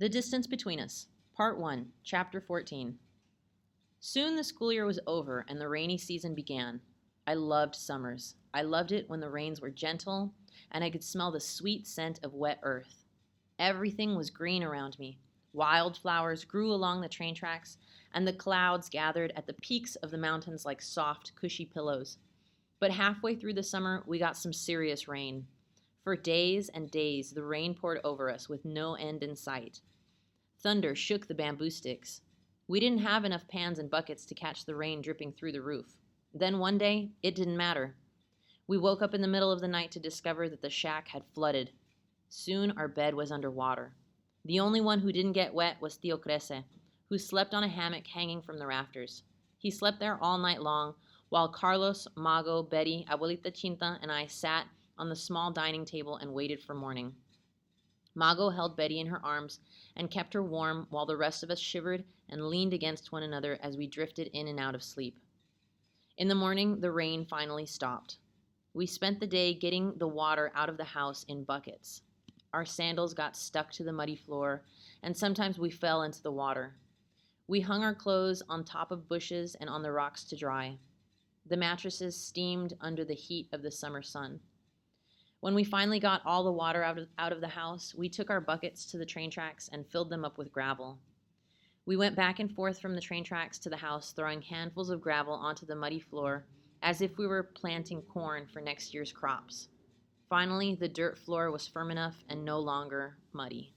The Distance Between Us, Part 1, Chapter 14. Soon the school year was over and the rainy season began. I loved summers. I loved it when the rains were gentle and I could smell the sweet scent of wet earth. Everything was green around me. Wildflowers grew along the train tracks, and the clouds gathered at the peaks of the mountains like soft, cushy pillows. But halfway through the summer, we got some serious rain. For days and days, the rain poured over us with no end in sight. Thunder shook the bamboo sticks. We didn't have enough pans and buckets to catch the rain dripping through the roof. Then one day, it didn't matter. We woke up in the middle of the night to discover that the shack had flooded. Soon our bed was under water. The only one who didn't get wet was Tio Crece, who slept on a hammock hanging from the rafters. He slept there all night long, while Carlos, Mago, Betty, Abuelita Chinta, and I sat on the small dining table and waited for morning. Mago held Betty in her arms and kept her warm while the rest of us shivered and leaned against one another as we drifted in and out of sleep. In the morning, the rain finally stopped. We spent the day getting the water out of the house in buckets. Our sandals got stuck to the muddy floor, and sometimes we fell into the water. We hung our clothes on top of bushes and on the rocks to dry. The mattresses steamed under the heat of the summer sun. When we finally got all the water out of the house, we took our buckets to the train tracks and filled them up with gravel. We went back and forth from the train tracks to the house, throwing handfuls of gravel onto the muddy floor as if we were planting corn for next year's crops. Finally, the dirt floor was firm enough and no longer muddy.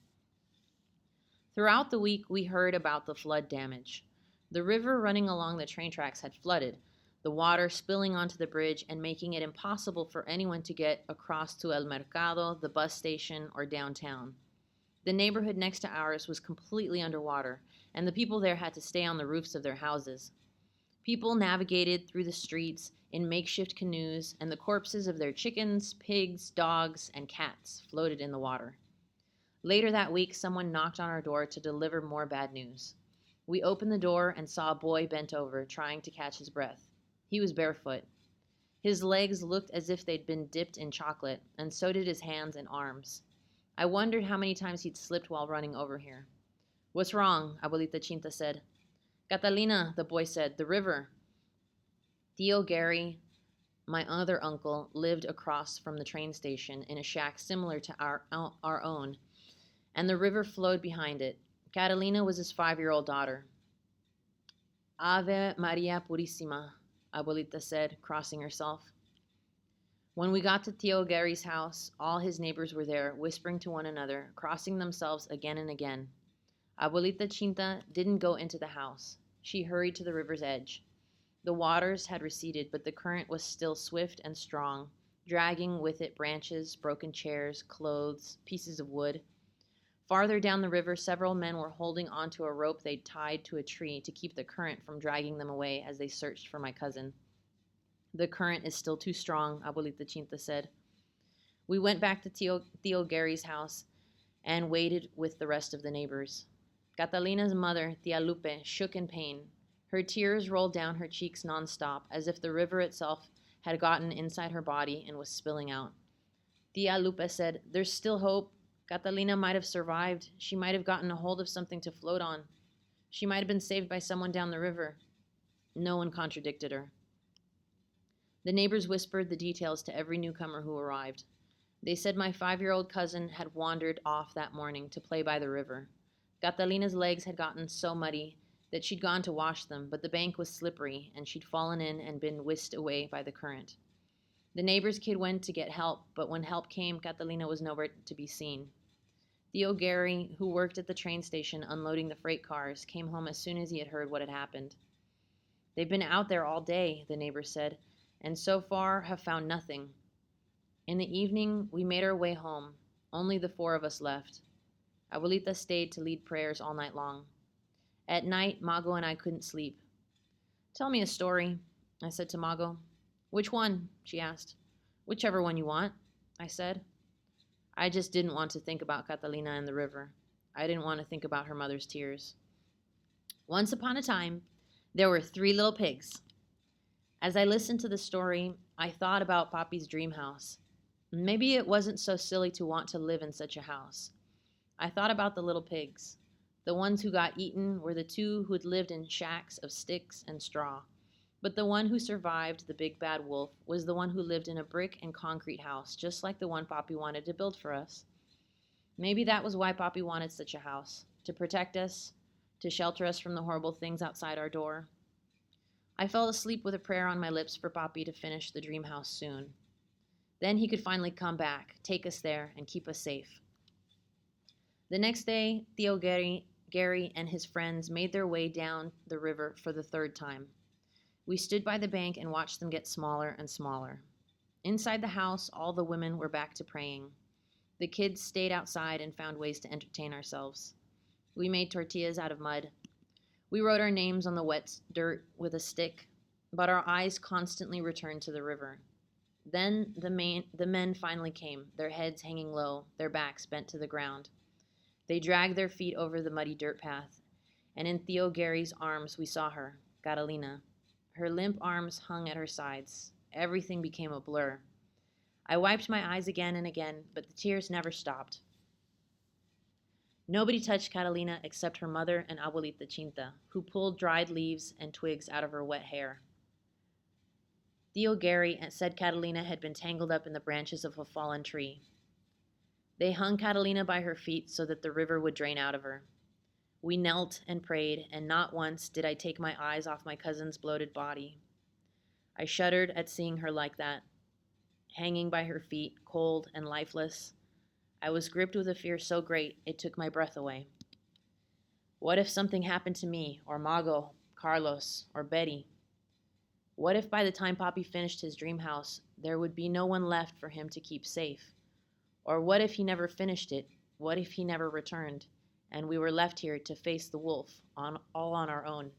Throughout the week, we heard about the flood damage. The river running along the train tracks had flooded, the water spilling onto the bridge and making it impossible for anyone to get across to El Mercado, the bus station, or downtown. The neighborhood next to ours was completely underwater, and the people there had to stay on the roofs of their houses. People navigated through the streets in makeshift canoes, and the corpses of their chickens, pigs, dogs, and cats floated in the water. Later that week, someone knocked on our door to deliver more bad news. We opened the door and saw a boy bent over, trying to catch his breath. He was barefoot. His legs looked as if they'd been dipped in chocolate, and so did his hands and arms. I wondered how many times he'd slipped while running over here. "What's wrong?" Abuelita Chinta said. "Catalina," the boy said, "the river." Tio Gary, my other uncle, lived across from the train station in a shack similar to our own, and the river flowed behind it. Catalina was his 5-year-old daughter. "Ave Maria Purissima," Abuelita said, crossing herself. When we got to Tio Gary's house, all his neighbors were there, whispering to one another, crossing themselves again and again. Abuelita Chinta didn't go into the house. She hurried to the river's edge. The waters had receded, but the current was still swift and strong, dragging with it branches, broken chairs, clothes, pieces of wood. Farther down the river, several men were holding onto a rope they'd tied to a tree to keep the current from dragging them away as they searched for my cousin. "The current is still too strong," Abuelita Chinta said. We went back to Tio Gary's house and waited with the rest of the neighbors. Catalina's mother, Tia Lupe, shook in pain. Her tears rolled down her cheeks nonstop, as if the river itself had gotten inside her body and was spilling out. Tia Lupe said, "There's still hope. Catalina might have survived. She might have gotten a hold of something to float on. She might have been saved by someone down the river." No one contradicted her. The neighbors whispered the details to every newcomer who arrived. They said my 5-year-old cousin had wandered off that morning to play by the river. Catalina's legs had gotten so muddy that she'd gone to wash them, but the bank was slippery, and she'd fallen in and been whisked away by the current. The neighbor's kid went to get help, but when help came, Catalina was nowhere to be seen. Tio Gary, who worked at the train station unloading the freight cars, came home as soon as he had heard what had happened. "They've been out there all day," the neighbor said, "and so far have found nothing." In the evening, we made our way home. Only the 4 of us left. Abuelita stayed to lead prayers all night long. At night, Mago and I couldn't sleep. "Tell me a story," I said to Mago. "Which one?" she asked. "Whichever one you want," I said. I just didn't want to think about Catalina and the river. I didn't want to think about her mother's tears. "Once upon a time, there were 3 little pigs." As I listened to the story, I thought about Papi's dream house. Maybe it wasn't so silly to want to live in such a house. I thought about the little pigs. The ones who got eaten were the two who'd lived in shacks of sticks and straw. But the one who survived the big bad wolf was the one who lived in a brick and concrete house, just like the one Poppy wanted to build for us. Maybe that was why Poppy wanted such a house, to protect us, to shelter us from the horrible things outside our door. I fell asleep with a prayer on my lips for Poppy to finish the dream house soon. Then he could finally come back, take us there, and keep us safe. The next day, Theo Gary and his friends made their way down the river for the third time. We stood by the bank and watched them get smaller and smaller. Inside the house, all the women were back to praying. The kids stayed outside and found ways to entertain ourselves. We made tortillas out of mud. We wrote our names on the wet dirt with a stick, but our eyes constantly returned to the river. Then the men finally came, their heads hanging low, their backs bent to the ground. They dragged their feet over the muddy dirt path, and in Theo Gary's arms we saw her, Catalina. Her limp arms hung at her sides. Everything became a blur. I wiped my eyes again and again, but the tears never stopped. Nobody touched Catalina except her mother and Abuelita Chinta, who pulled dried leaves and twigs out of her wet hair. Theo Gary said Catalina had been tangled up in the branches of a fallen tree. They hung Catalina by her feet so that the river would drain out of her. We knelt and prayed, and not once did I take my eyes off my cousin's bloated body. I shuddered at seeing her like that, hanging by her feet, cold and lifeless. I was gripped with a fear so great it took my breath away. What if something happened to me, or Mago, Carlos, or Betty? What if by the time Poppy finished his dream house, there would be no one left for him to keep safe? Or what if he never finished it? What if he never returned, and we were left here to face the wolf all on our own?